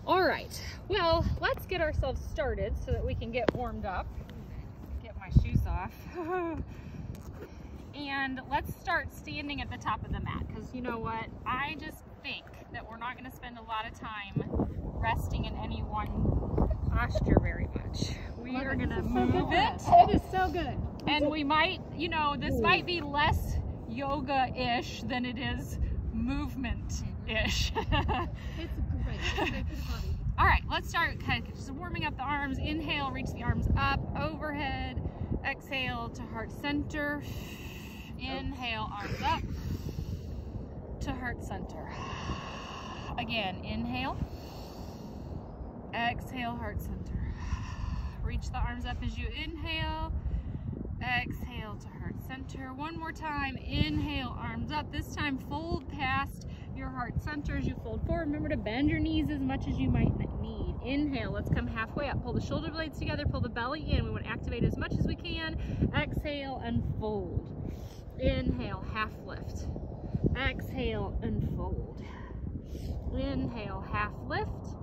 All right, well, let's get ourselves started so that we can get warmed up. Get my shoes off. And let's start standing at the top of the mat, because you know what? I just think that we're not going to spend a lot of time resting in any one posture very much. We are going to move it. It is so good. And we might, you know, this might be less yoga-ish than it is movement-ish. It's great. It's great for the body. All right, let's start just warming up the arms. Inhale, reach the arms up, overhead. Exhale to heart center. Inhale, arms up to heart center. Again, inhale. Exhale, heart center. Reach the arms up as you inhale. Exhale to heart center. One more time. Inhale, arms up. This time, fold past your heart center as you fold forward. Remember to bend your knees as much as you might need. Inhale, let's come halfway up. Pull the shoulder blades together, pull the belly in. We want to activate as much as we can. Exhale and fold. Inhale, half lift. Exhale and fold. Inhale, half lift.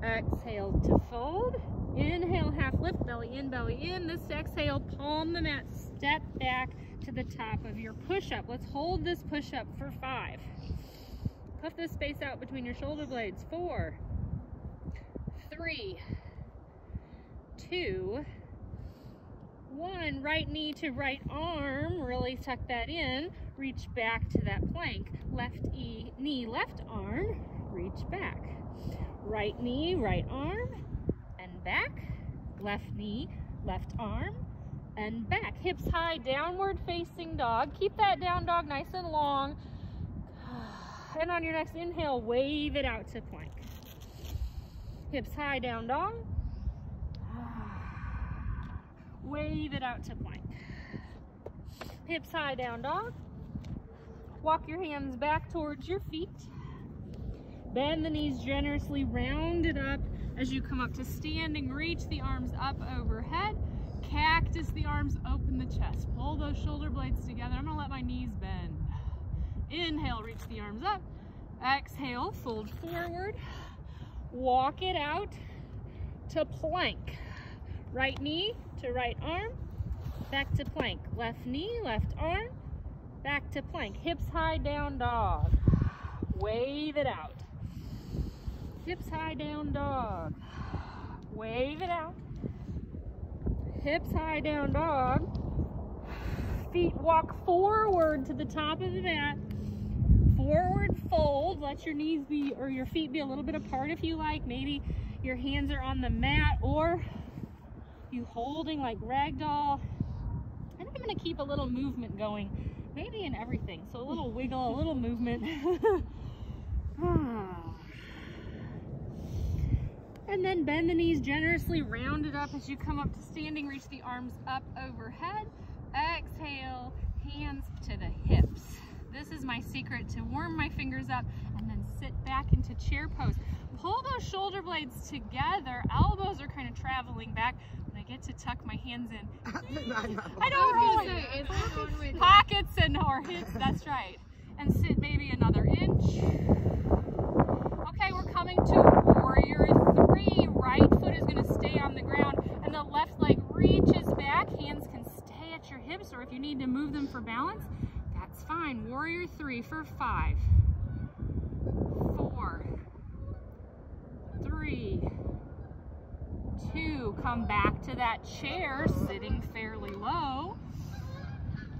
Exhale to fold. Inhale, half lift, belly in, belly in. This exhale, palm the mat, step back to the top of your push-up. Let's hold this push-up for 5. Puff this space out between your shoulder blades. 4, 3, 2, 1. Right knee to right arm. Really tuck that in. Reach back to that plank. Left knee, left arm. Reach back. Right knee, right arm. And back. Left knee, left arm. And back. Hips high, downward facing dog. Keep that down dog nice and long. And on your next inhale, wave it out to plank. Hips high, down dog. Wave it out to plank. Hips high, down dog. Walk your hands back towards your feet. Bend the knees generously, round it up as you come up to standing. Reach the arms up overhead. Cactus the arms, open the chest. Pull those shoulder blades together. I'm gonna let my knees bend. Inhale, reach the arms up. Exhale, fold forward. Walk it out to plank. Right knee to right arm, back to plank. Left knee, left arm, back to plank. Hips high, down dog. Wave it out. Hips high, down dog. Wave it out. Hips high, down dog. Feet walk forward to the top of the mat. Forward fold. Let your knees be, or your feet be a little bit apart if you like. Maybe your hands are on the mat, or you holding like ragdoll. And I'm going to keep a little movement going, maybe in everything. So a little wiggle, a little movement. And then bend the knees generously, round it up as you come up to standing. Reach the arms up overhead. Exhale, hands to the hips. This is my secret to warm my fingers up and then sit back into chair pose. Pull those shoulder blades together. Elbows are kind of traveling back. When I get to tuck my hands in, I don't know. Pockets and or hips, that's right. And sit maybe another inch. Okay, we're coming to warrior 3. Right foot is going to stay on the ground and the left leg reaches back. Hands can stay at your hips, or if you need to move them for balance, that's fine. Warrior 3 for 5, 4, 3, 2. Come back to that chair, sitting fairly low.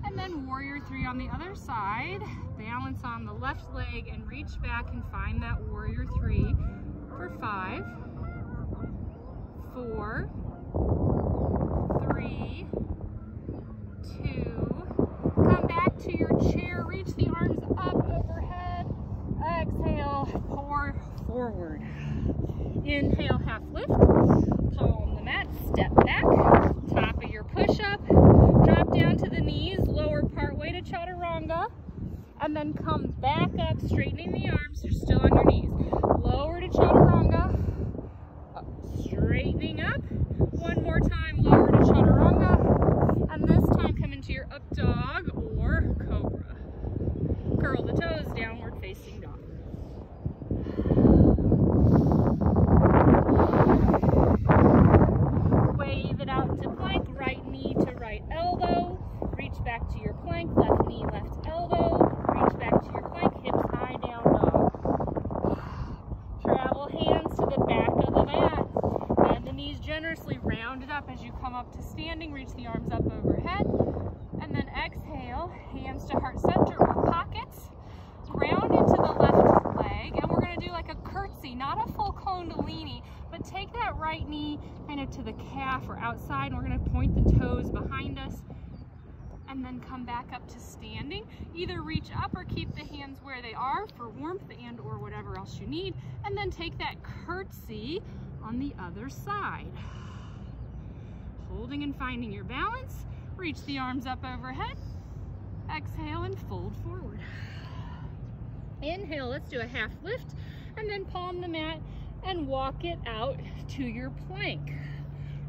And then warrior 3 on the other side. Balance on the left leg and reach back and find that warrior 3 for 5, 4, 3, 2. Come back to your chair. Reach the arms up overhead. Exhale, pour forward. Inhale, half lift. Palm the mat, step back. Top of your push-up. Drop down to the knees, lower partway to chaturanga. And then come back up, straightening the arms. You're still on your knees. Lower to chaturanga. Straightening up. One more time, lower to chaturanga. And this time come into your up dog or cobra. Curl the toes, downward facing dog. to the back of the mat. Bend the knees generously, round it up as you come up to standing, reach the arms up overhead, and then exhale, hands to heart center or pockets, ground into the left leg, and we're gonna do like a curtsy, not a full kundalini, but take that right knee kind of to the calf or outside, and we're gonna point the toes behind us, and then come back up to standing. Either reach up or keep the hands where they are for warmth and or whatever else you need, and then take that curtsy on the other side. Holding and finding your balance, reach the arms up overhead, exhale and fold forward. Inhale, let's do a half lift, and then palm the mat and walk it out to your plank.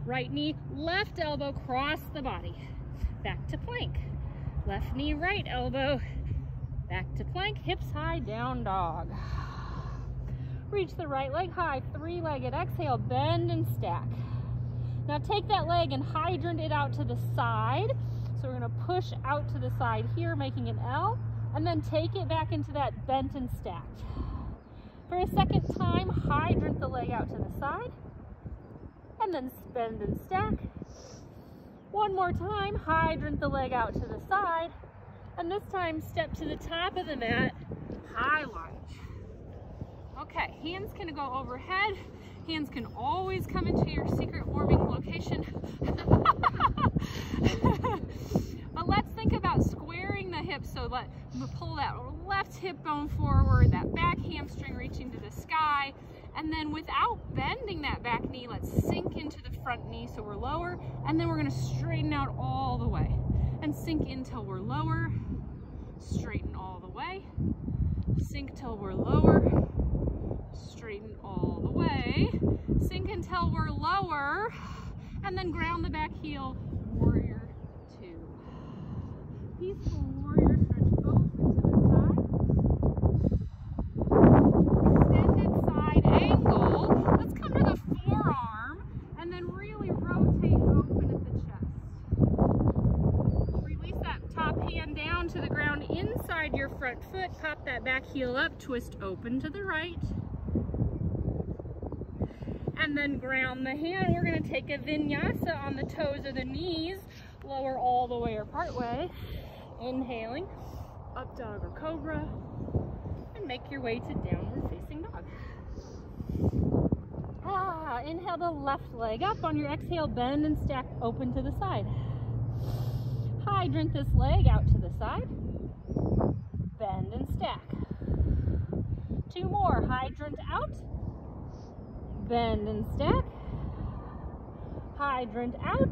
Right knee, left elbow, cross the body. Back to plank. Left knee, right elbow. Back to plank, hips high, down dog. Reach the right leg high, three-legged exhale, bend and stack. Now take that leg and hydrant it out to the side. So we're gonna push out to the side here, making an L, and then take it back into that bent and stacked. For a second time, hydrant the leg out to the side, and then bend and stack. One more time, hydrant the leg out to the side, and this time step to the top of the mat, high lunge. Okay, hands can go overhead. Hands can always come into your secret warming location. But let's think about squaring the hips. So pull that left hip bone forward, that back hamstring reaching to the sky. And then without bending that back knee, let's sink into the front knee so we're lower. And then we're gonna straighten out all the way. And sink in till we're lower. Straighten all the way. Sink till we're lower. Straighten all the way. Sink until we're lower. And then ground the back heel, warrior two. Peaceful warrior, stretch open to the side. Extended side angle. Let's come to the forearm and then really rotate open at the chest. Release that top hand down to the ground inside your front foot. Pop that back heel up, twist open to the right. And then ground the hand. We're going to take a vinyasa on the toes of the knees, lower all the way or part way. Inhaling, up dog or cobra, and make your way to downward facing dog. Inhale the left leg up. On your exhale, bend and stack open to the side. Hydrant this leg out to the side. Bend and stack. Two more. Hydrant out. Bend and stack. Hydrant out.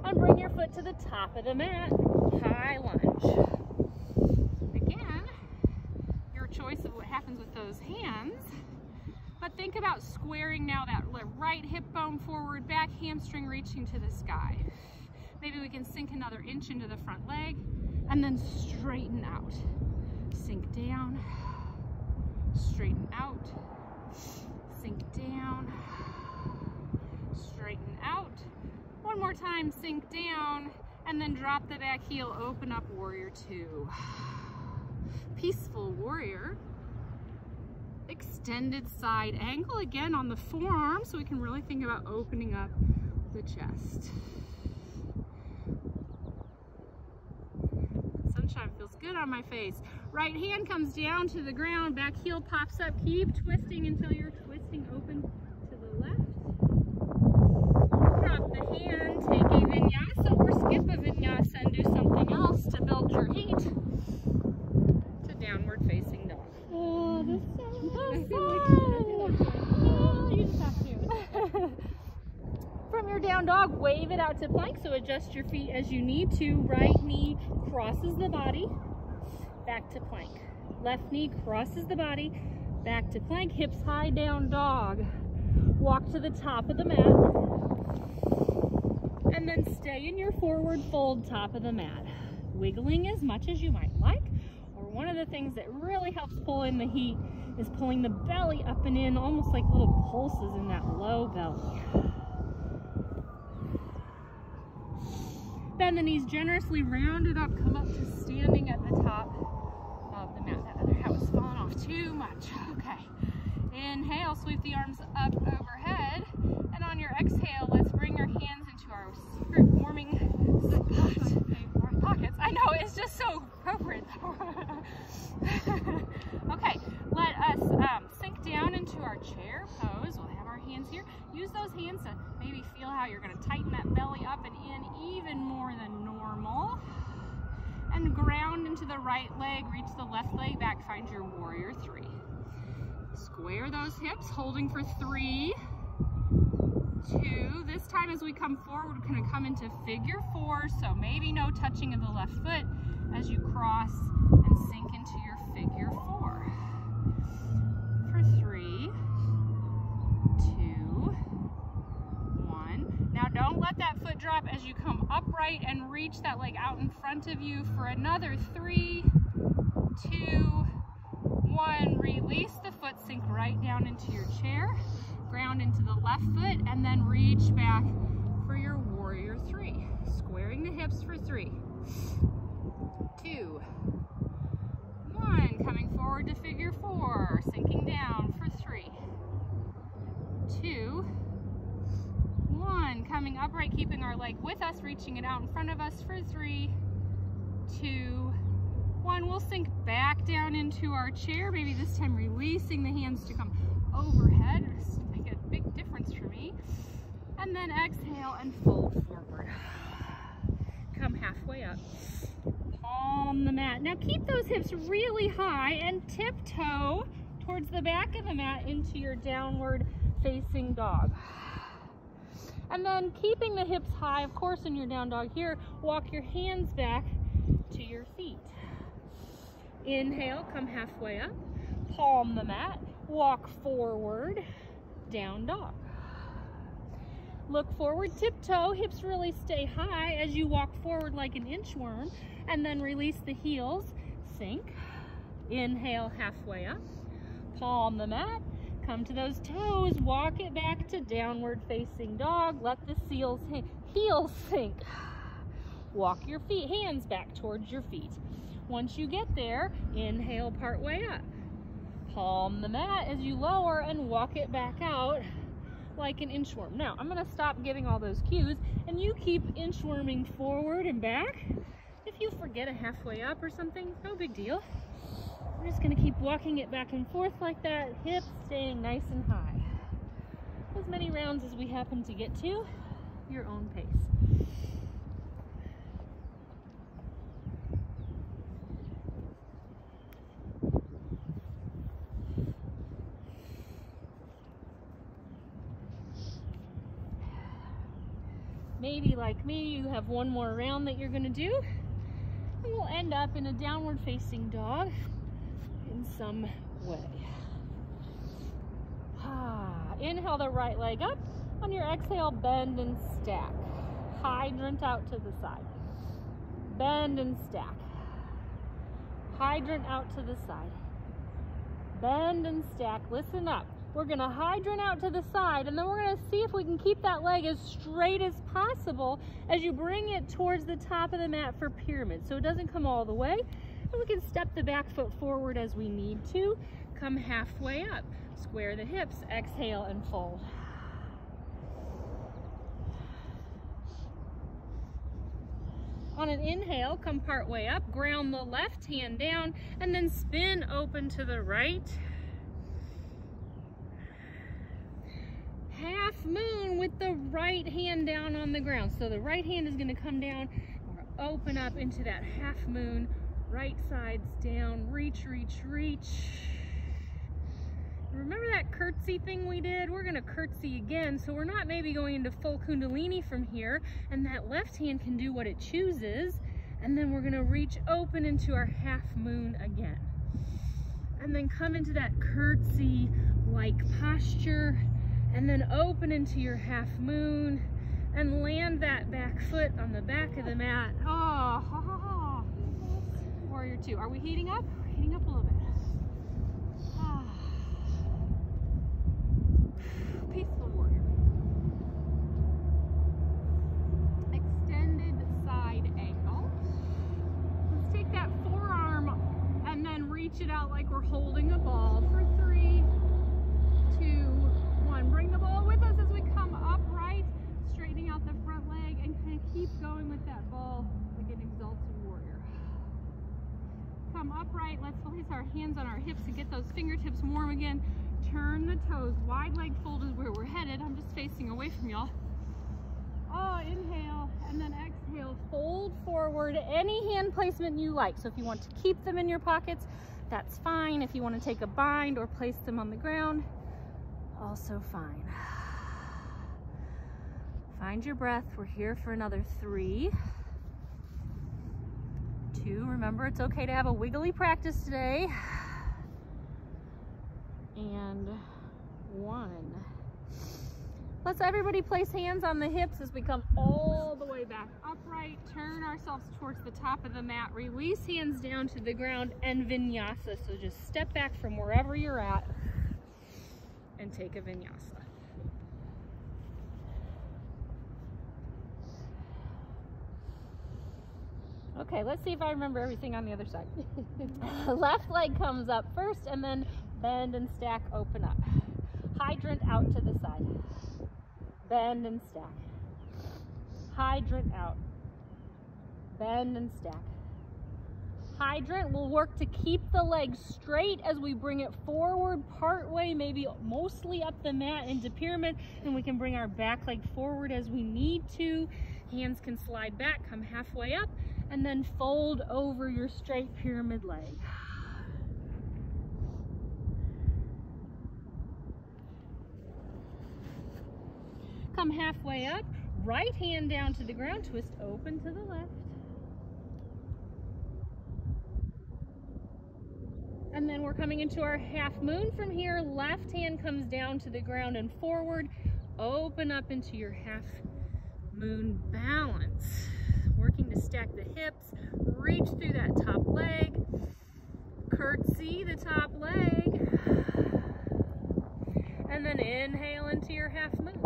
And bring your foot to the top of the mat. High lunge. Again, your choice of what happens with those hands. But think about squaring now that right hip bone forward, back hamstring reaching to the sky. Maybe we can sink another inch into the front leg and then straighten out. Sink down, straighten out, sink down, straighten out. One more time, sink down, and then drop the back heel, open up warrior two. Peaceful warrior. Extended side angle, again on the forearm, so we can really think about opening up the chest. Sunshine feels good on my face. Right hand comes down to the ground, back heel pops up. Keep twisting until you're twisting open to the left. Drop the hand, take a vinyasa or skip a vinyasa and do something else to build your heat to downward facing dog. Oh, this sounds you just have to. From your down dog, wave it out to plank, so adjust your feet as you need to. Right knee crosses the body, back to plank. Left knee crosses the body, back to plank. Hips high, down dog. Walk to the top of the mat, and then stay in your forward fold top of the mat. Wiggling as much as you might like, or one of the things that really helps pull in the heat is pulling the belly up and in, almost like little pulses in that low belly. Bend the knees generously, round it up, come up to standing at the top of the mat. That other hat was falling off too much. Okay. Inhale, sweep the arms up use those hands to maybe feel how you're going to tighten that belly up and in even more than normal. And ground into the right leg, reach the left leg back, find your warrior 3. Square those hips, holding for 3, 2. This time as we come forward, we're going to come into figure 4, so maybe no touching of the left foot as you cross and sink into your figure 4. For 3, 2, 1. Now don't let that foot drop as you come upright and reach that leg out in front of you for another 3, 2, 1. Release the foot, sink right down into your chair, ground into the left foot, and then reach back for your warrior 3. Squaring the hips for 3, 2, 1. Coming forward to figure 4, sinking down for 3, 2, 1. Coming upright, keeping our leg with us, reaching it out in front of us for 3, 2, 1. We'll sink back down into our chair, maybe this time releasing the hands to come overhead. This will make a big difference for me. And then exhale and fold forward. Come halfway up. Palm the mat. Now keep those hips really high and tiptoe towards the back of the mat into your downward facing dog. And then keeping the hips high, of course, in your down dog here, walk your hands back to your feet. Inhale, come halfway up, palm the mat, walk forward, down dog. Look forward, tiptoe, hips really stay high as you walk forward like an inchworm, and then release the heels, sink. Inhale, halfway up, palm the mat, come to those toes, walk it back to downward facing dog, let the heels sink. Walk your hands back towards your feet. Once you get there, inhale part way up. Palm the mat as you lower and walk it back out like an inchworm. Now, I'm going to stop giving all those cues, and you keep inchworming forward and back. If you forget a halfway up or something, no big deal. We're just going to keep walking it back and forth like that, hips staying nice and high. As many rounds as we happen to get to, your own pace. Maybe like me, you have one more round that you're going to do, and we'll end up in a downward facing dog in some way. Inhale the right leg up. On your exhale, bend and stack. Hydrant out to the side. Bend and stack. Hydrant out to the side. Bend and stack. Listen up. We're going to hydrant out to the side, and then we're going to see if we can keep that leg as straight as possible as you bring it towards the top of the mat for pyramid, so it doesn't come all the way. And we can step the back foot forward as we need to. Come halfway up. Square the hips. Exhale and fold. On an inhale, come part way up. Ground the left hand down, and then spin open to the right. Half moon with the right hand down on the ground. So the right hand is going to come down or open up into that half moon. Right side's down. Reach, reach, reach. Remember that curtsy thing we did? We're going to curtsy again. So we're not maybe going into full kundalini from here. And that left hand can do what it chooses. And then we're going to reach open into our half moon again. And then come into that curtsy-like posture. And then open into your half moon and land that back foot on the back of the mat. Oh. Warrior 2. Are we heating up? We're heating up a little bit. Peaceful warrior. Extended side angle. Let's take that forearm and then reach it out like we're holding a ball for 3, 2, 1. Bring the ball with us as we come upright, straightening out the front leg, and kind of keep going with that ball like an exalted warrior. Come upright. Let's place our hands on our hips to get those fingertips warm again. Turn the toes. Wide leg fold is where we're headed. I'm just facing facing away from y'all. Oh, inhale and then exhale, fold forward, any hand placement you like. So if you want to keep them in your pockets, that's fine. If you want to take a bind or place them on the ground, also fine. Find your breath. We're here for another 3, 2. Remember, it's okay to have a wiggly practice today. And 1. Let's everybody place hands on the hips as we come all the way back upright. Turn ourselves towards the top of the mat. Release hands down to the ground and vinyasa. So just step back from wherever you're at and take a vinyasa. Okay, let's see if I remember everything on the other side. Left leg comes up first and then bend and stack, open up. Hydrant out to the side. Bend and stack. Hydrant out. Bend and stack. Hydrant will work to keep the leg straight as we bring it forward part way, maybe mostly up the mat into pyramid, and we can bring our back leg forward as we need to. Hands can slide back, come halfway up, and then fold over your straight pyramid leg. Come halfway up, right hand down to the ground, twist open to the left. And then we're coming into our half moon from here. Left hand comes down to the ground and forward. Open up into your half moon balance. Working to stack the hips, reach through that top leg, curtsy the top leg, and then inhale into your half moon.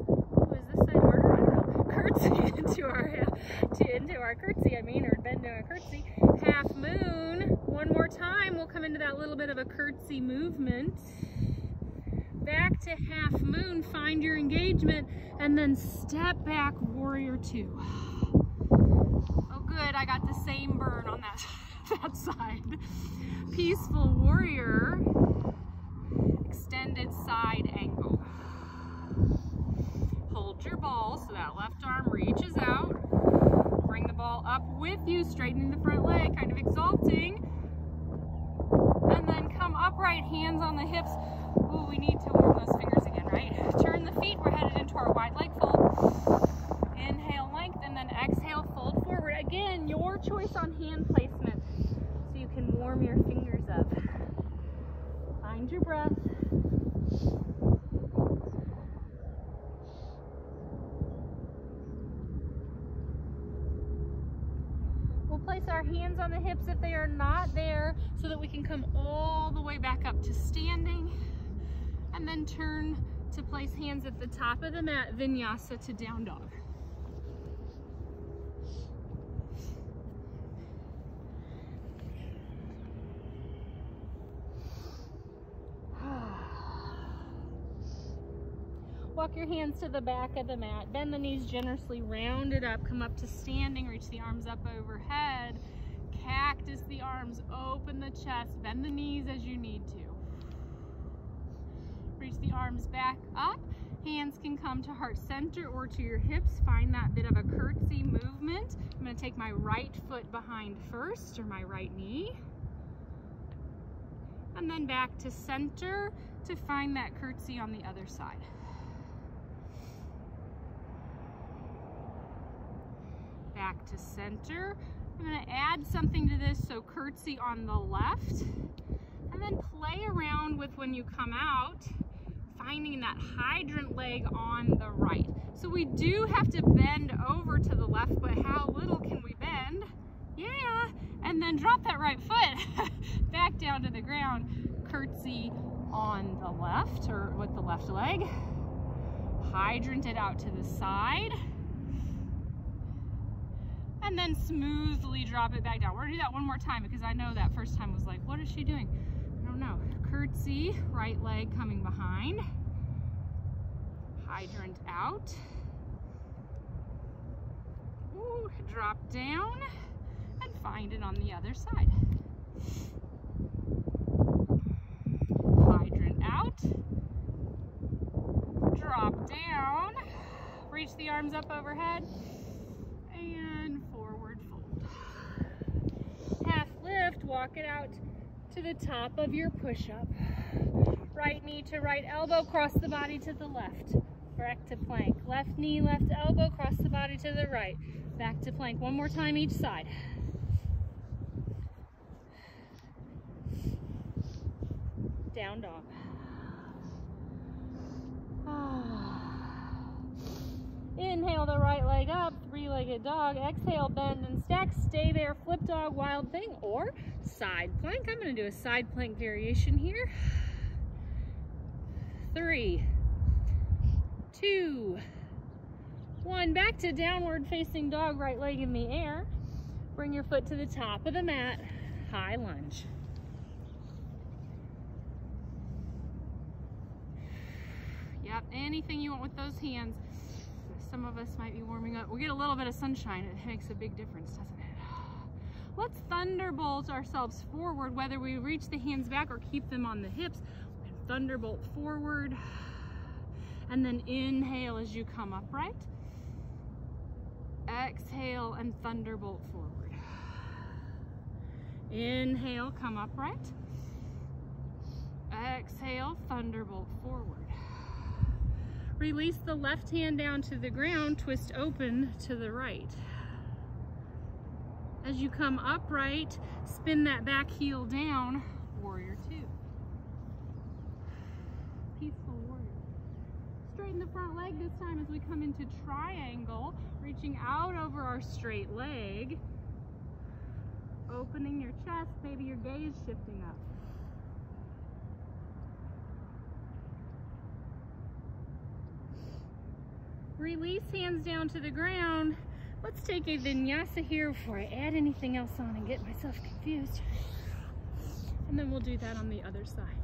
Oh, is this side harder? I don't know. Curtsy into our curtsy, or bend to our curtsy. Half moon. One more time, we'll come into that little bit of a curtsy movement. Back to half moon, find your engagement, and then step back, warrior 2. Oh good, I got the same burn on that side. Peaceful warrior, extended side angle. Hold your ball so that left arm reaches out. Bring the ball up with you, straightening the front leg, kind of exalting. And then come upright, hands on the hips. Ooh, we need to warm those fingers again, right? Turn the feet, we're headed into our wide leg fold. Inhale, length, and then exhale, fold forward. Again, your choice on hand placement, so you can warm your fingers up. Find your breath. We'll place our hands on the hips if they are not there, so that we can come all the way back up to standing. And then turn to place hands at the top of the mat, vinyasa to down dog. Walk your hands to the back of the mat, bend the knees generously, round it up, come up to standing, reach the arms up overhead, cactus the arms, open the chest, bend the knees as you need to. Reach the arms back up, hands can come to heart center or to your hips, find that bit of a curtsy movement. I'm going to take my right foot behind first, or my right knee, and then back to center to find that curtsy on the other side. Back to center. I'm going to add something to this, so curtsy on the left, and then play around with, when you come out, finding that hydrant leg on the right. So we do have to bend over to the left, but how little can we bend? Yeah, and then drop that right foot back down to the ground. Curtsy on the left, or with the left leg. Hydrant it out to the side. And then smoothly drop it back down. We're gonna do that one more time, because I know that first time was like, what is she doing? I don't know. Curtsy, right leg coming behind. Hydrant out. Ooh, drop down and find it on the other side. Hydrant out. Drop reach the arms up overhead, and forward fold. Half lift, walk it out to the top of your push-up. Right knee to right elbow, cross the body to the left. Back to plank. Left knee, left elbow, cross the body to the right. Back to plank. One more time each side. Down dog. Inhale the right leg up, three-legged dog. Exhale, bend and stack. Stay there, flip dog, wild thing, or side plank. I'm going to do a side plank variation here. 3, 2, 1. Back to downward facing dog, right leg in the air. Bring your foot to the top of the mat, high lunge. Yep, anything you want with those hands. Some of us might be warming up. We get a little bit of sunshine, it makes a big difference, doesn't it? Let's thunderbolt ourselves forward, whether we reach the hands back or keep them on the hips. Thunderbolt forward, and then inhale as you come upright. Exhale and thunderbolt forward. Inhale, come upright. Exhale, thunderbolt forward. Release the left hand down to the ground, twist open to the right. As you come upright, spin that back heel down, warrior two. Peaceful warrior. Straighten the front leg this time as we come into triangle, reaching out over our straight leg. Opening your chest, maybe your gaze shifting up. Release hands down to the ground. Let's take a vinyasa here before I add anything else on and get myself confused. And then we'll do that on the other side.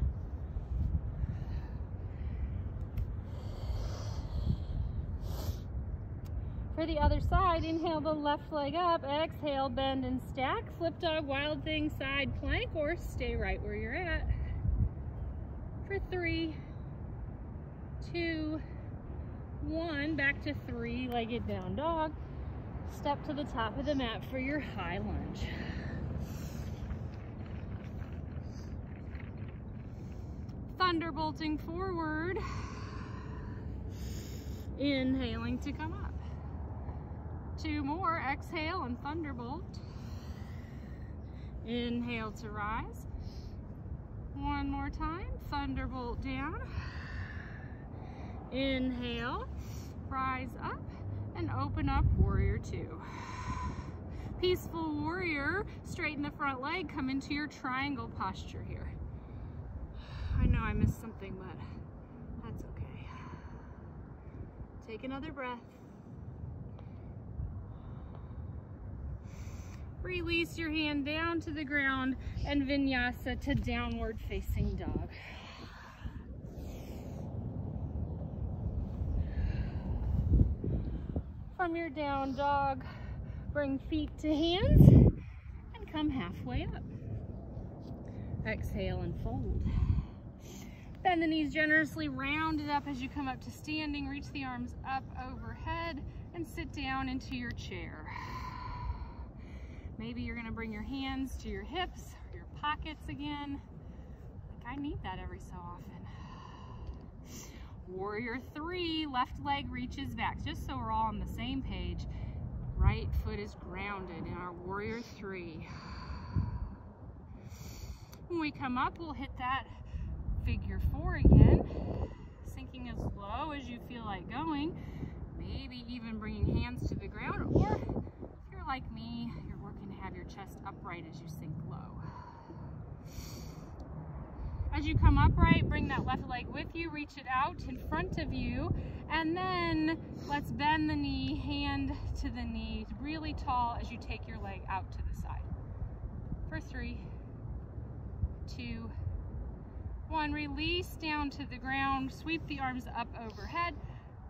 For the other side, inhale the left leg up, exhale, bend and stack, flip dog, wild thing, side plank, or stay right where you're at. For 3, 2, 1, back to three-legged down dog. Step to the top of the mat for your high lunge. Thunderbolting forward. Inhaling to come up. 2 more, exhale and thunderbolt. Inhale to rise. 1 more time, thunderbolt down. Inhale, rise up and open up warrior two. Peaceful warrior, straighten the front leg, come into your triangle posture here. I know I missed something, but that's okay. Take another breath. Release your hand down to the ground and vinyasa to downward facing dog. From your down dog, bring feet to hands and come halfway up. Exhale and fold. Bend the knees generously, round it up as you come up to standing. Reach the arms up overhead and sit down into your chair. Maybe you're gonna bring your hands to your hips, or your pockets again. Like I need that every so often. Warrior three, left leg reaches back, just so we're all on the same page. Right foot is grounded in our warrior three. When we come up, we'll hit that figure four again, sinking as low as you feel like going, maybe even bringing hands to the ground, or if you're like me, you're working to have your chest upright as you sink low. As you come upright, bring that left leg with you, reach it out in front of you, and then let's bend the knee, hand to the knee, really tall as you take your leg out to the side. For 3, 2, 1, release down to the ground, sweep the arms up overhead,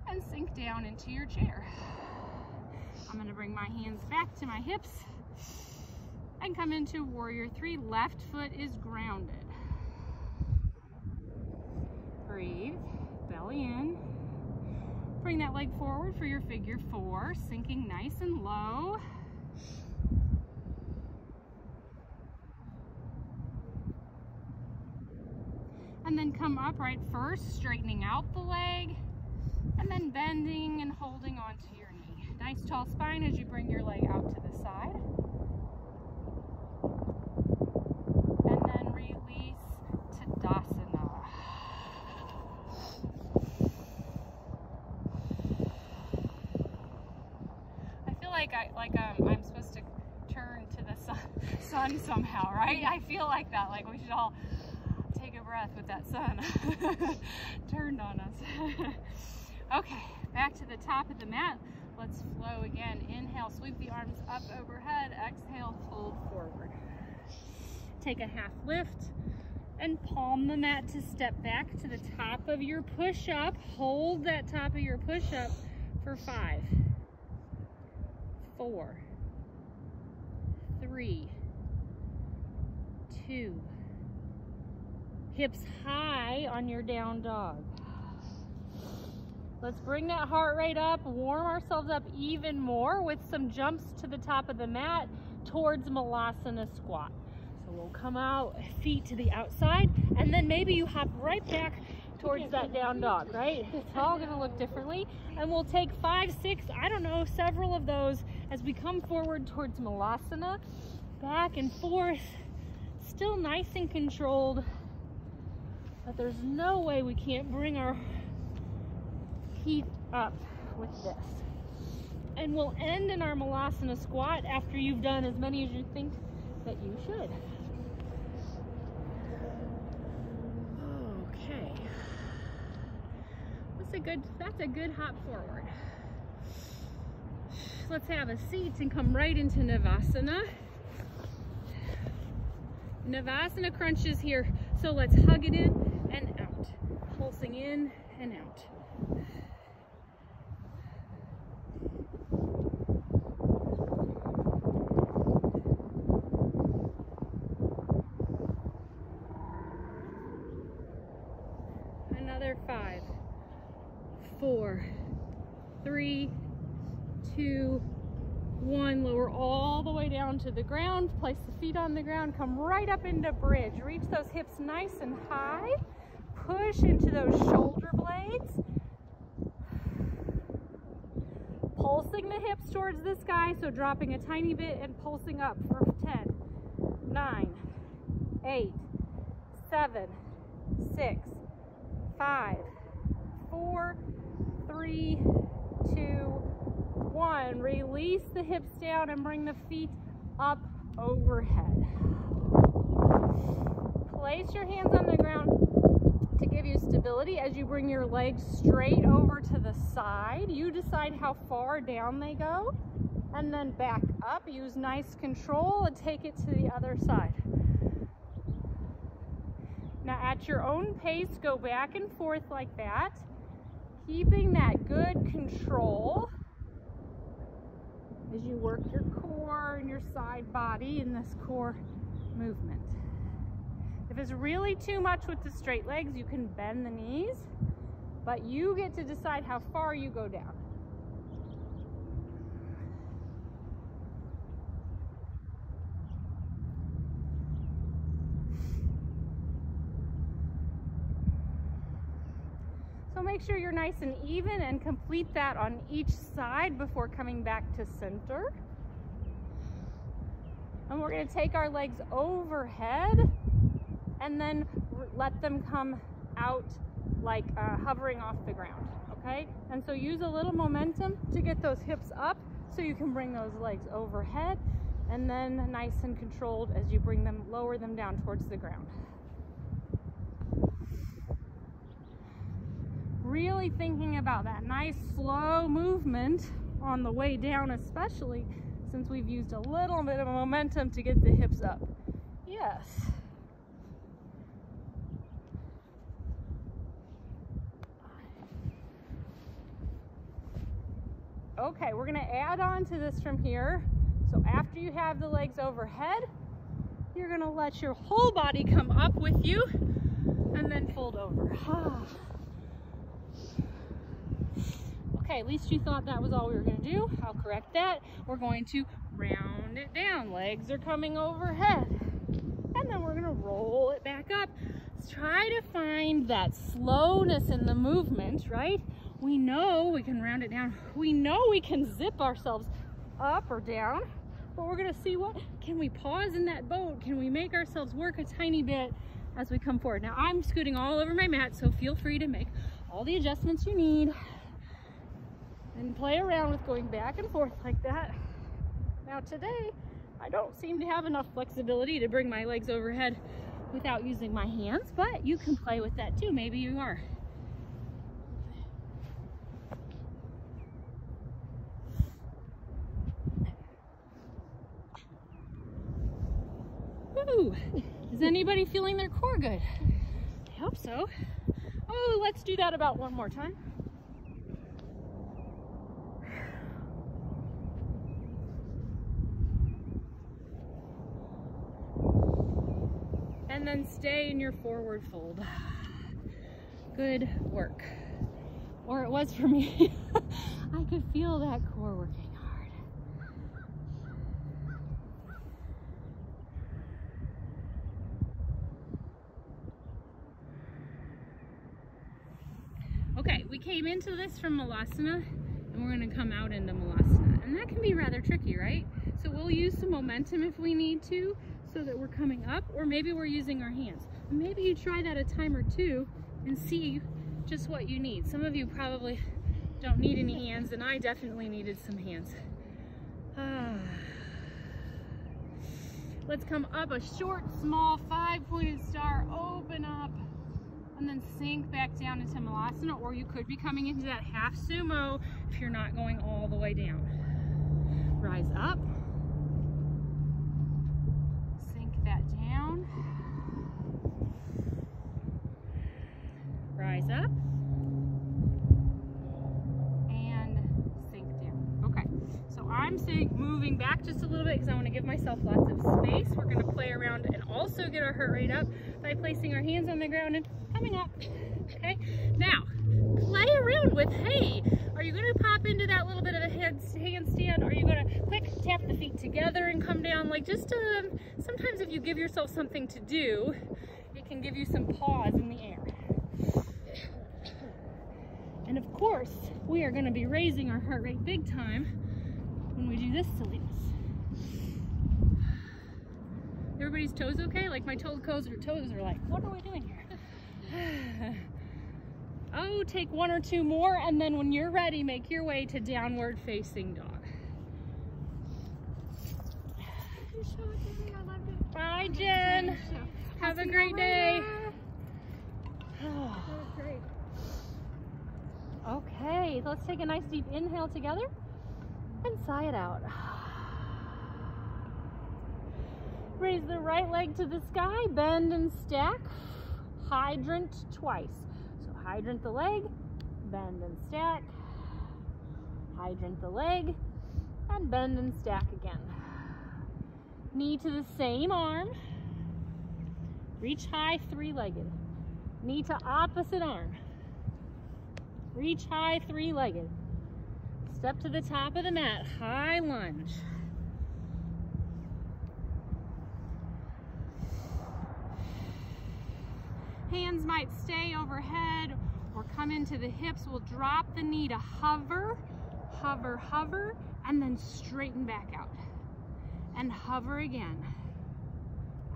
and sink down into your chair. I'm gonna bring my hands back to my hips and come into warrior three. Left foot is grounded. Breathe, belly in. For bring that leg forward for your figure 4, sinking nice and low. And then come upright first, straightening out the leg, and then bending and holding onto your knee. Nice tall spine as you bring your leg out to the side. And then release Tadasana. I feel like I'm supposed to turn to the sun somehow, right? I feel like that, like we should all take a breath with that sun turned on us. Okay, back to the top of the mat. Let's flow again. Inhale, sweep the arms up overhead. Exhale, fold forward. Take a half lift and palm the mat to step back to the top of your push-up. Hold that top of your push-up for 5, 4, 3, 2. Hips high on your down dog. Let's bring that heart rate up, warm ourselves up even more with some jumps to the top of the mat towards Malasana squat. So we'll come out, feet to the outside, and then maybe you hop right back towards that down dog, right? It's all gonna look differently. And we'll take 5, 6, I don't know, several of those as we come forward towards Malasana, back and forth, still nice and controlled. But there's no way we can't bring our feet up with this. And we'll end in our Malasana squat after you've done as many as you think that you should. Okay. That's a good hop forward. Let's have a seat and come right into Navasana. Navasana crunches here. So let's hug it in and out, pulsing in and out. Another 5, 4, 3, 2, 1. Lower all the way down to the ground. Place the feet on the ground. Come right up into bridge. Reach those hips nice and high. Push into those shoulder blades. Pulsing the hips towards the sky, so dropping a tiny bit and pulsing up for 10, 9, 8, 7, 6, 5, 4, 3, 2, 1. Release the hips down and bring the feet up overhead. Place your hands on the ground to give you stability as you bring your legs straight over to the side. You decide how far down they go, and then back up. Use nice control and take it to the other side. Now at your own pace, go back and forth like that, keeping that good control as you work your core and your side body in this core movement. If it's really too much with the straight legs, you can bend the knees, but you get to decide how far you go down. So make sure you're nice and even and complete that on each side before coming back to center. And we're going to take our legs overhead and then let them come out like hovering off the ground, okay? And so use a little momentum to get those hips up so you can bring those legs overhead, and then nice and controlled as you bring them, lower them down towards the ground. Really thinking about that nice slow movement on the way down, especially since we've used a little bit of momentum to get the hips up. Yes. Okay, we're gonna add on to this from here. So after you have the legs overhead, you're gonna let your whole body come up with you and then fold over. Okay, at least you thought that was all we were gonna do. I'll correct that. We're going to round it down. Legs are coming overhead. And then we're gonna roll it back up. Let's try to find that slowness in the movement, right? We know we can round it down. We know we can zip ourselves up or down, but we're gonna see can we pause in that boat? Can we make ourselves work a tiny bit as we come forward? Now I'm scooting all over my mat, so feel free to make all the adjustments you need and play around with going back and forth like that. Now today, I don't seem to have enough flexibility to bring my legs overhead without using my hands, but you can play with that too. Maybe you are. Woo! Is anybody feeling their core good? I hope so. Oh, let's do that about one more time. And then stay in your forward fold. Good work. Or it was for me. I could feel that core working hard. Okay, we came into this from Malasana and we're gonna come out into Malasana. And that can be rather tricky, right? So we'll use some momentum if we need to, so that we're coming up, or maybe we're using our hands. Maybe you try that a time or two and see just what you need. Some of you probably don't need any hands, and I definitely needed some hands. Let's come up a short, small, 5-pointed star, open up, and then sink back down into Malasana, or you could be coming into that half sumo if you're not going all the way down. Rise up. Rise up and sink down. Okay, so I'm moving back just a little bit because I want to give myself lots of space. We're going to play around and also get our heart rate up by placing our hands on the ground and coming up. Okay, now play around with, hey, are you going to pop into that little bit of a handstand? Are you going to quick tap the feet together and come down? Like just sometimes if you give yourself something to do, it can give you some pause in the air. And of course, we are going to be raising our heart rate big time when we do this silliness. Everybody's toes okay? Like my toes are like, what are we doing here? Oh, take one or two more, and then when you're ready, make your way to downward facing dog. Bye, Jen. Have a great day. Okay, let's take a nice deep inhale together and sigh it out. Raise the right leg to the sky, bend and stack. Hydrant twice. So hydrant the leg, bend and stack. Hydrant the leg, and bend and stack again. Knee to the same arm. Reach high, three-legged. Knee to opposite arm. Reach high, three-legged. Step to the top of the mat, high lunge. Hands might stay overhead or come into the hips. We'll drop the knee to hover, hover, hover, and then straighten back out. And hover again.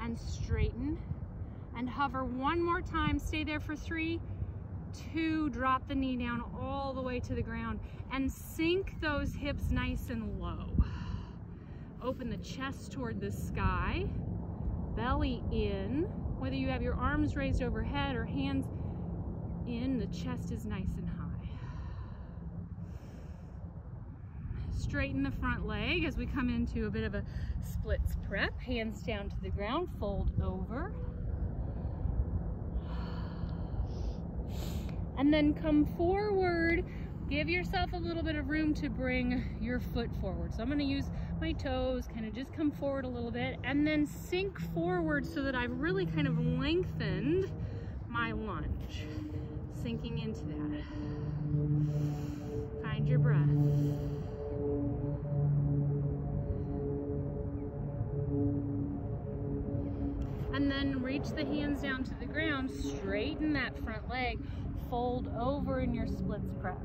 And straighten. And hover one more time. Stay there for 3, 2, drop the knee down all the way to the ground and sink those hips nice and low. Open the chest toward the sky, belly in. Whether you have your arms raised overhead or hands in, the chest is nice and high. Straighten the front leg as we come into a bit of a splits prep. Hands down to the ground, fold over. And then come forward. Give yourself a little bit of room to bring your foot forward. So I'm going to use my toes, kind of just come forward a little bit, and then sink forward so that I've really kind of lengthened my lunge. Sinking into that. Find Find your breath. And then reach the hands down to the ground, straighten that front leg, fold over in your splits prep.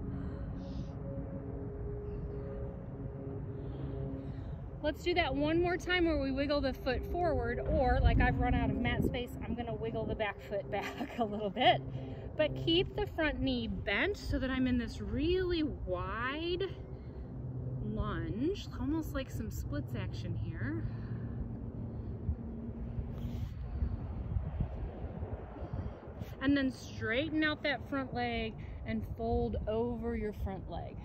Let's do that one more time where we wiggle the foot forward, or like I've run out of mat space, I'm gonna wiggle the back foot back a little bit. But keep the front knee bent so that I'm in this really wide lunge, almost like some splits action here. And then straighten out that front leg and fold over your front leg.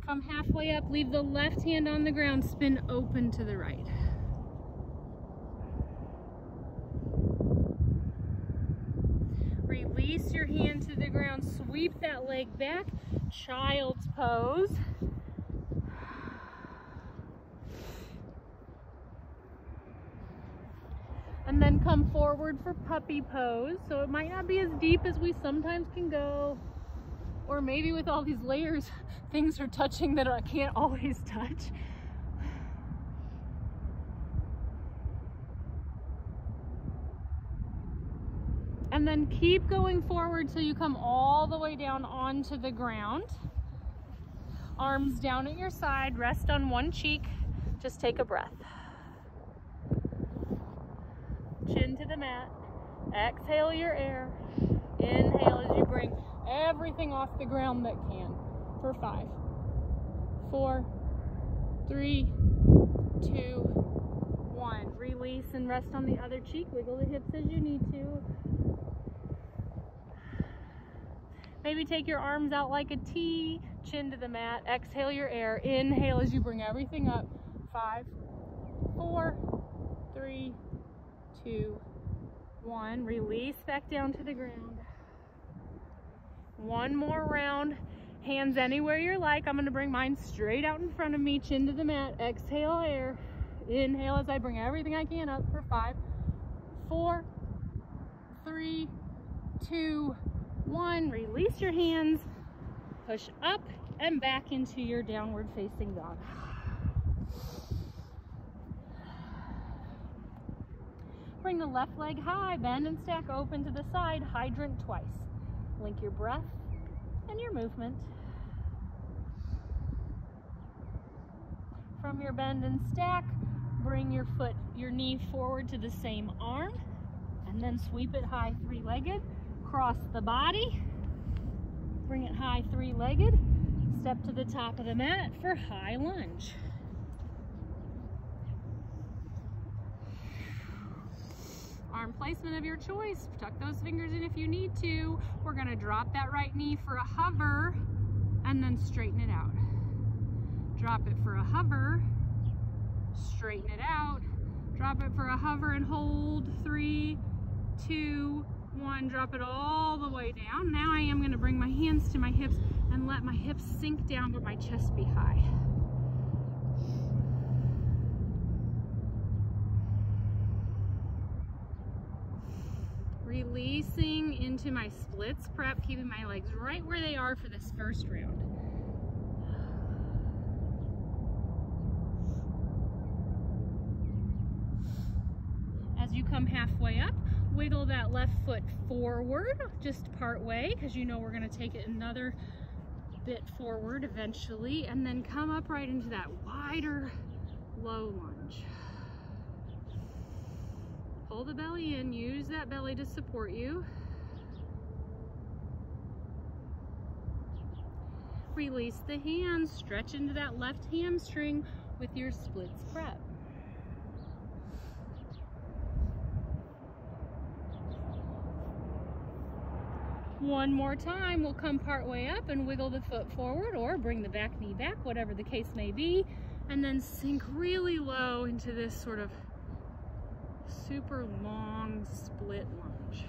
Come halfway up, leave the left hand on the ground, spin open to the right. Release your hand to the ground, sweep that leg back, child's pose. And then come forward for puppy pose. So it might not be as deep as we sometimes can go, or maybe with all these layers, things are touching that I can't always touch. And then keep going forward till you come all the way down onto the ground. Arms down at your side, rest on one cheek, just take a breath. Chin to the mat, exhale your air, inhale as you bring everything off the ground that can, for 5, 4, 3, 2, 1. Release and rest on the other cheek, wiggle the hips as you need to. Maybe take your arms out like a T, chin to the mat, exhale your air, inhale as you bring everything up. 5, 4, 3, 2, 1. Release back down to the ground. One more round. Hands anywhere you like. I'm going to bring mine straight out in front of me, chin to the mat, exhale air, inhale as I bring everything I can up for 5, 4, 3, 2, 1. Release your hands, push up and back into your downward facing dog. Bring the left leg high, bend and stack open to the side, hydrant twice. Link your breath and your movement. From your bend and stack, bring your knee forward to the same arm, and then sweep it high three-legged. Cross the body, bring it high three-legged, step to the top of the mat for high lunge. Arm placement of your choice. Tuck those fingers in if you need to. We're going to drop that right knee for a hover and then straighten it out. Drop it for a hover, straighten it out, drop it for a hover and hold. 3, 2, 1. Drop it all the way down. Now I am going to bring my hands to my hips and let my hips sink down where my chest be high. Releasing into my splits prep, keeping my legs right where they are for this first round. As you come halfway up, wiggle that left foot forward, just part way, because you know we're going to take it another bit forward eventually, and then come up right into that wider low lunge. Pull the belly in, use that belly to support you. Release the hands, stretch into that left hamstring with your splits prep. One more time, we'll come part way up and wiggle the foot forward or bring the back knee back, whatever the case may be, and then sink really low into this sort of super long split lunge.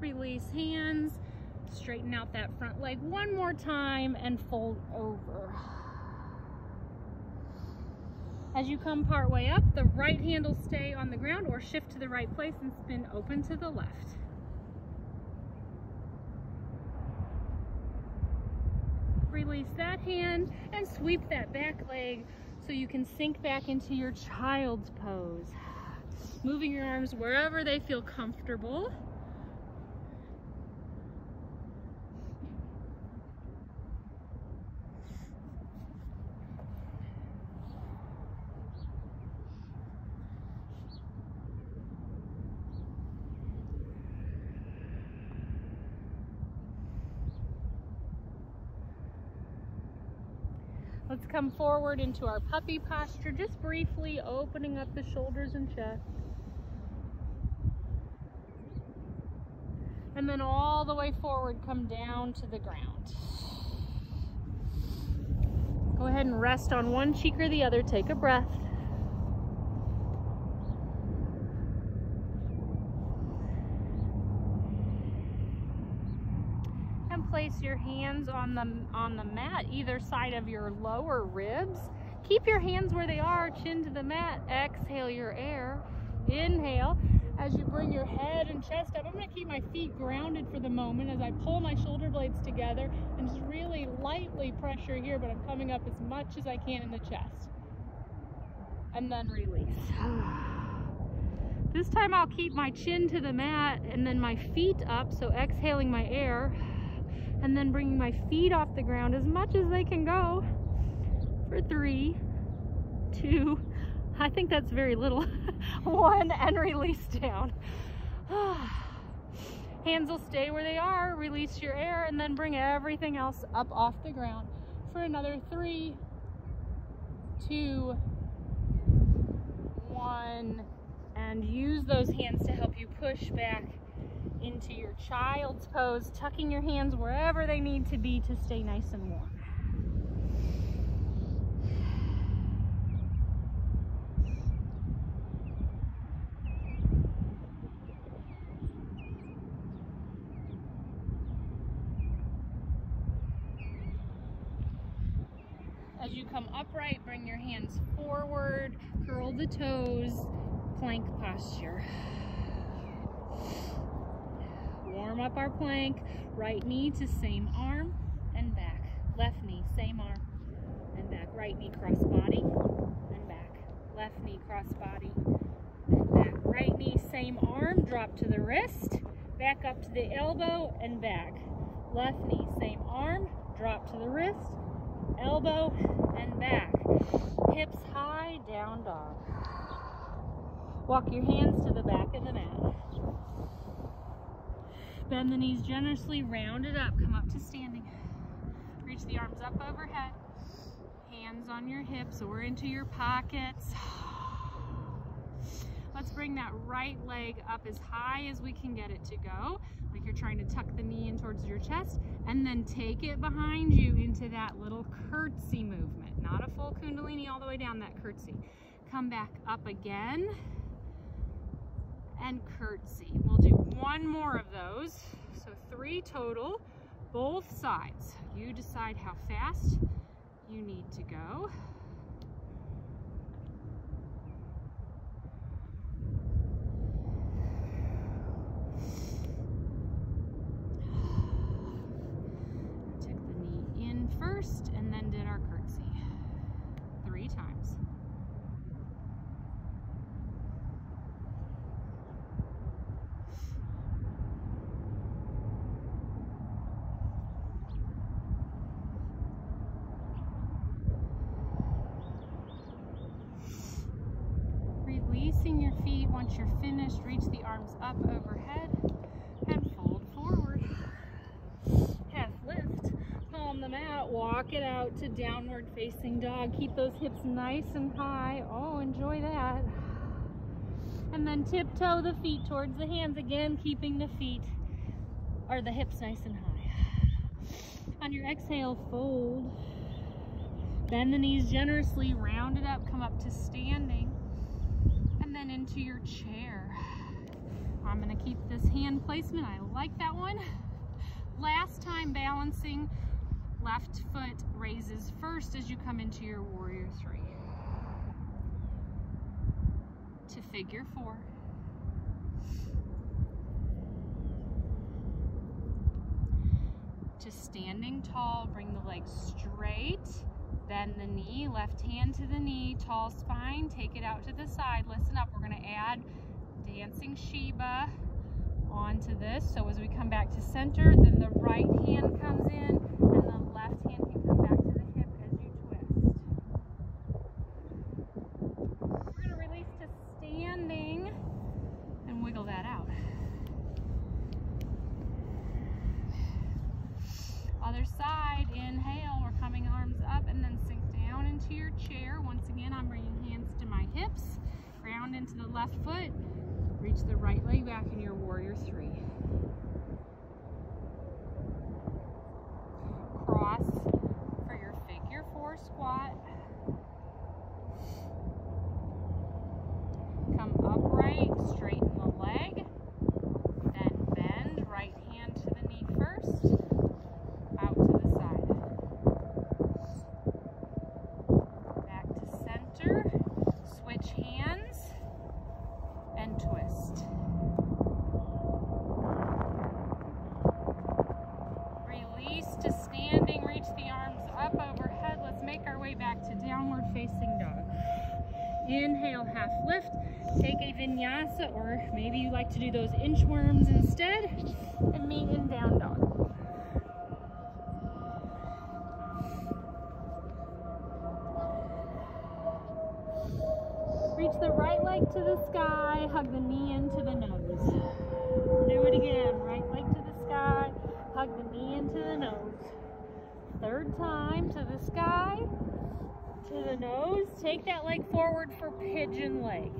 Release hands, straighten out that front leg one more time and fold over. As you come part way up, the right hand will stay on the ground or shift to the right place and spin open to the left. Release that hand and sweep that back leg so you can sink back into your child's pose. Moving your arms wherever they feel comfortable. Let's come forward into our puppy posture, just briefly opening up the shoulders and chest. And then all the way forward, come down to the ground. Go ahead and rest on one cheek or the other. Take a breath. And place your hands on the mat, either side of your lower ribs. Keep your hands where they are, chin to the mat. Exhale your air. Inhale. As you bring your head and chest up, I'm going to keep my feet grounded for the moment as I pull my shoulder blades together and just really lightly pressure here, but I'm coming up as much as I can in the chest. And then release. This time I'll keep my chin to the mat and then my feet up, so exhaling my air, and then bringing my feet off the ground as much as they can go for 3, 2, I think that's very little. 1, and release down. Hands will stay where they are. Release your air and then bring everything else up off the ground for another 3, 2, 1, and use those hands to help you push back into your child's pose, tucking your hands wherever they need to be to stay nice and warm. As you come upright, bring your hands forward, curl the toes, plank posture. Warm up our plank. Right knee to same arm and back. Left knee, same arm and back. Right knee cross body and back. Left knee cross body and back. Right knee, same arm, drop to the wrist, back up to the elbow and back. Left knee, same arm, drop to the wrist, elbow and back. Hips high, down dog. Walk your hands to the back of the mat. Bend the knees generously, round it up, come up to standing. Reach the arms up overhead. Hands on your hips or into your pockets. Let's bring that right leg up as high as we can get it to go, like you're trying to tuck the knee in towards your chest, and then take it behind you into that little curtsy movement. Not a full Kundalini all the way down, that curtsy. Come back up again and curtsy. We'll do 1 more of those, so 3 total, both sides. You decide how fast you need to go. Took the knee in first and then did our curtsy 3 times. Releasing your feet. Once you're finished, reach the arms up overhead and fold forward. Half lift, palm them out, walk it out to downward facing dog. Keep those hips nice and high. Oh, enjoy that. And then tiptoe the feet towards the hands again, keeping the feet or the hips nice and high. On your exhale, fold. Bend the knees generously, round it up, come up to standing. Then into your chair. I'm going to keep this hand placement. I like that one. Last time balancing, left foot raises first as you come into your warrior 3. to figure 4. To standing tall, bring the legs straight, bend the knee, left hand to the knee, tall spine, take it out to the side. Listen up, we're gonna add dancing Shiva onto this. So as we come back to center, then the right hand comes in and the left hand can come back to the hip as you twist. We're gonna release to standing and wiggle that out. Other side, inhale, we're coming arms up and then sink down into your chair. Once again, I'm bringing hands to my hips, ground into the left foot, reach the right leg back in your warrior 3. Cross for your figure 4 squat. Come upright, straighten the leg, then bend, right hand to the knee first. Out to the side. Back to center. Switch hands and twist. Release to standing. Reach the arms up overhead. Let's make our way back to downward facing dog. Inhale, half lift. Take a vinyasa, or maybe you like to do those inchworms instead, and meet in down dog. Reach the right leg to the sky, hug the knee into the nose. Do it again, right leg to the sky, hug the knee into the nose. Third time, to the sky, to the nose. Take that leg forward for pigeon leg.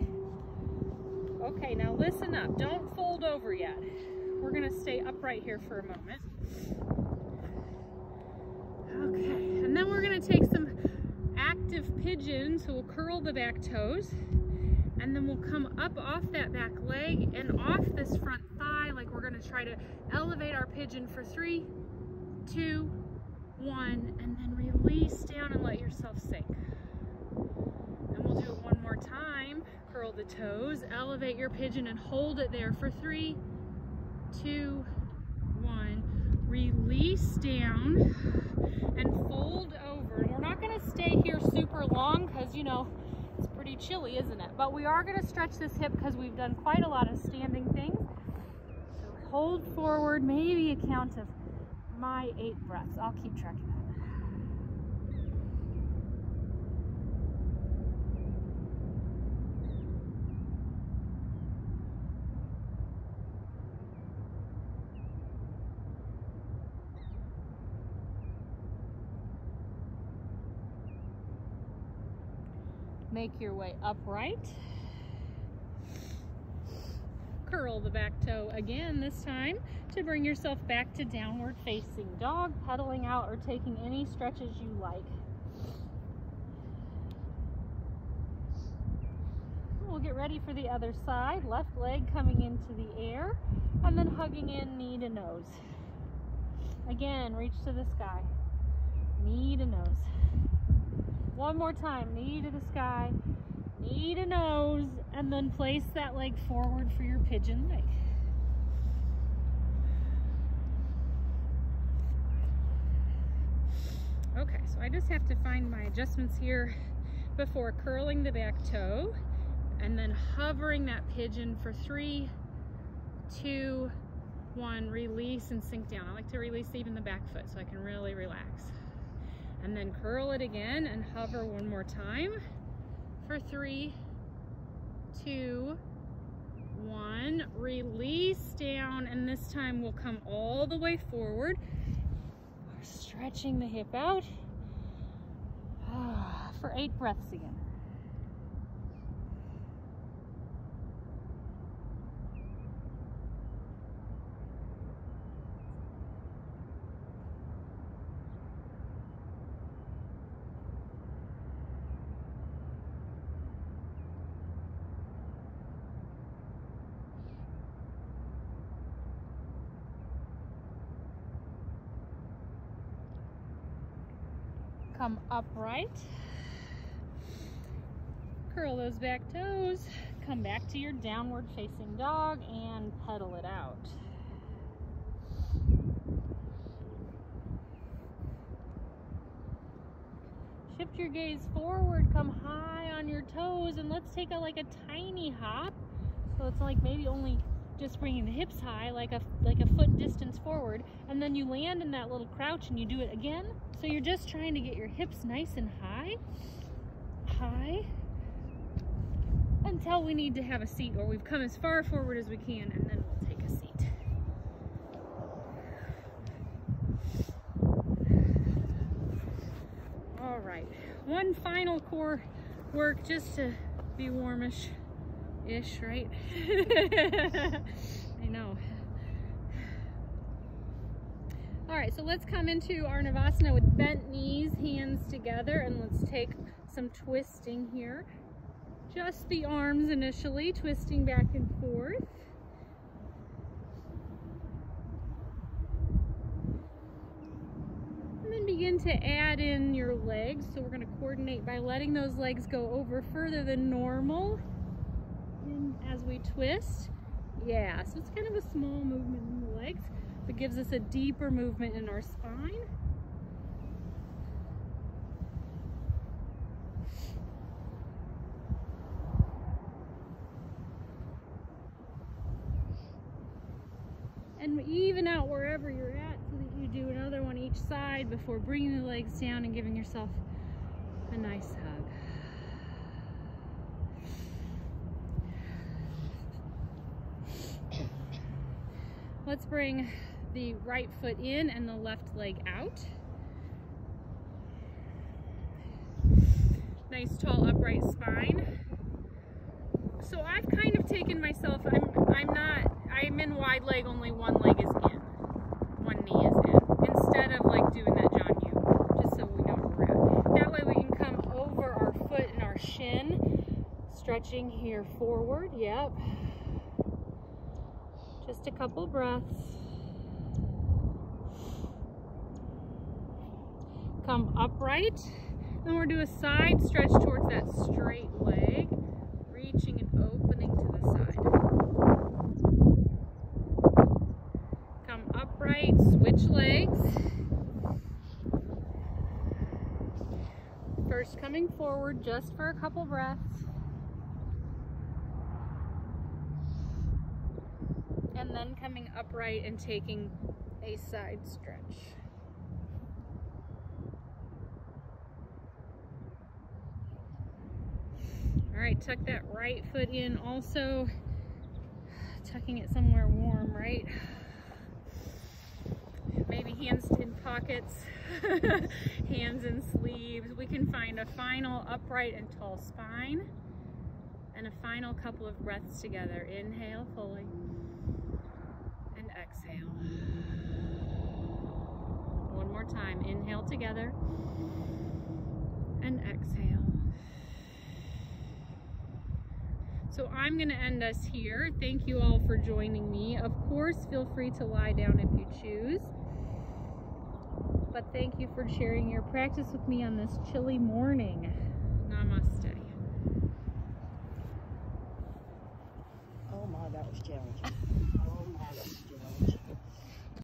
Okay, now listen up, don't fold over yet. We're gonna stay upright here for a moment. Okay, and then we're gonna take some active pigeon, so we'll curl the back toes, and then we'll come up off that back leg and off this front thigh, like we're gonna try to elevate our pigeon for 3, 2, 1, and then release down and let yourself sink. And we'll do it one more time. Curl the toes, elevate your pigeon and hold it there for 3, 2, 1. Release down and fold over. And we're not gonna stay here super long because, you know, it's pretty chilly, isn't it? But we are gonna stretch this hip because we've done quite a lot of standing things. So hold forward, maybe a count of my 8 breaths. I'll keep track of that. Make your way upright. Curl the back toe again, this time to bring yourself back to downward facing dog, pedaling out or taking any stretches you like. We'll get ready for the other side. Left leg coming into the air and then hugging in knee to nose. Again, reach to the sky, knee to nose. One more time, knee to the sky, knee to nose, and then place that leg forward for your pigeon leg. Okay, so I just have to find my adjustments here before curling the back toe and then hovering that pigeon for 3, 2, 1, release and sink down. I like to release even the back foot so I can really relax. And then curl it again and hover one more time for 3, 2, 1. Release down, and this time we'll come all the way forward. We're stretching the hip out for 8 breaths again. Come upright, curl those back toes, come back to your downward facing dog and pedal it out. Shift your gaze forward, come high on your toes, and let's take a tiny hop. So it's like maybe only just bringing the hips high, like a foot distance forward, and then you land in that little crouch and you do it again. So you're just trying to get your hips nice and high, until we need to have a seat, or we've come as far forward as we can, and then we'll take a seat. All right, one final core work just to be warmish-ish, right? I know. All right, so let's come into our Navasana with bent knees, hands together, and let's take some twisting here. Just the arms initially, twisting back and forth. And then begin to add in your legs. So we're going to coordinate by letting those legs go over further than normal as we twist. Yeah, so it's kind of a small movement in the legs, but gives us a deeper movement in our spine. And even out wherever you're at so that you do another one each side before bringing the legs down and giving yourself a nice hug. Let's bring the right foot in and the left leg out. Nice tall upright spine. So I've kind of taken myself, I'm in wide leg, only one leg is in, one knee is in, instead of like doing that John U, just so we know where we're at. That way we can come over our foot and our shin, stretching here forward, yep. Just a couple breaths. Come upright, then we'll do a side stretch towards that straight leg, reaching and opening to the side. Come upright, switch legs. First coming forward just for a couple breaths. And then coming upright and taking a side stretch. All right, tuck that right foot in also, tucking it somewhere warm, right? Maybe hands in pockets, hands in sleeves. We can find a final upright and tall spine and a final couple of breaths together. Inhale fully and exhale. One more time, inhale together and exhale. So I'm going to end us here. Thank you all for joining me. Of course, feel free to lie down if you choose. But thank you for sharing your practice with me on this chilly morning. Namaste. Oh my, that was challenging. Oh my, that was challenging.